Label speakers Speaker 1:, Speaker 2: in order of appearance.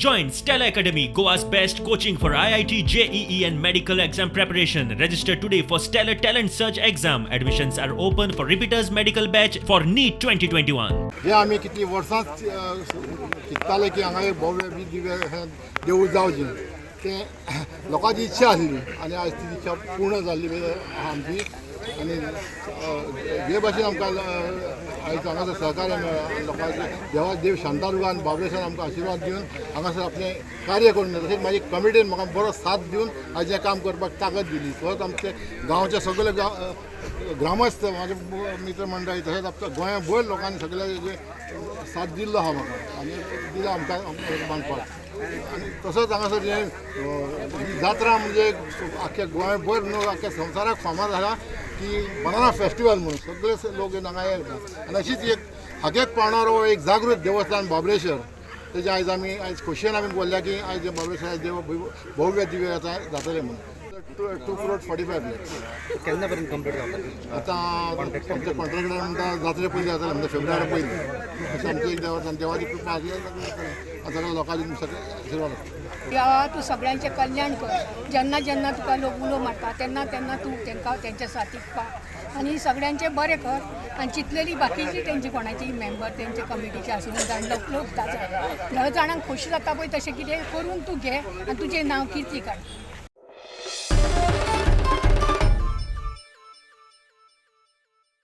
Speaker 1: Join Stella Academy, Goa's best coaching for IIT, JEE and medical exam preparation. Register today for Stellar Talent Search exam. Admissions are open for repeaters medical batch for NEET 2021.
Speaker 2: हे आम्ही कितली वर्सां चिंतताले की हांगा एक भव्य दिव्य देवूळ जावचें ते लोकांची इच्छा आसली आनी आयज ती इच्छा पूर्ण जाल्ली आमची आनी हे भाशेन आमकां आयज हांगासर सहकार्य मेळ्ळा लोकांचे देव शांतादुर्गान बाबळेश्वर आमकां आशिर्वाद दिवन हांगासर आपलें कार्य करून तशेंच म्हाजी कमिटीन म्हाका बरो साथ दिवन आयज हें काम करपाक ताकद दिली तसोच आमचे गांवचे सगळे ग्रामस्थ माझे मित्र मंडळी तशेंच आमच्या गोंयभर लोकांनी सगळे जे साथ दिल्लो आहा म्हाका आनी दिला आमकां बांदपाक आनी तसोच हांगासर ही जात्रा म्हणजे आख्या गोंयभर न्हू आख्या संवसाराक फामाद आसा की बनाना फेस्टिवल म्हणून सगळे लोक हांगा येतात आनी अशीच एक हाकेक पावणारो एक जागृत देवस्थान बाबळेश्वर तेजे आयज आमी आयज खोशयेन आमी बोल्ल्या की आयज बाबळेश्वर देव भव्य दिव्य जातले म्हणून 2 crore 45 lakhs
Speaker 3: केन्नापर्यंत कंप्लीट जाता
Speaker 2: आता आमच्या कॉन्ट्रॅक्टर म्हणटा जात्रे पयलीं जाताले म्हणजे फेब्रुवारी पयलीं अशें आमची एक देवाची कृपा आसली सगळ्या लोकांची सगळे आशिर्वाद आसता
Speaker 4: देवा तूं सगळ्यांचें कल्याण कर जेन्ना जेन्ना तुका लोक उलो मारता तेन्ना तेन्ना तूं तांकां तेंच्या साथीक पा आनी सगळ्यांचें बरें कर आनी चिंतलेली बाकीची तेंची कोणाची मेंबर तेंचे कमिटीचे आसूं जाण लोक 10 जाणांक खोशी जाता पळय तशें कितें करून तूं घे आनी तुजें नांव किर्ती काड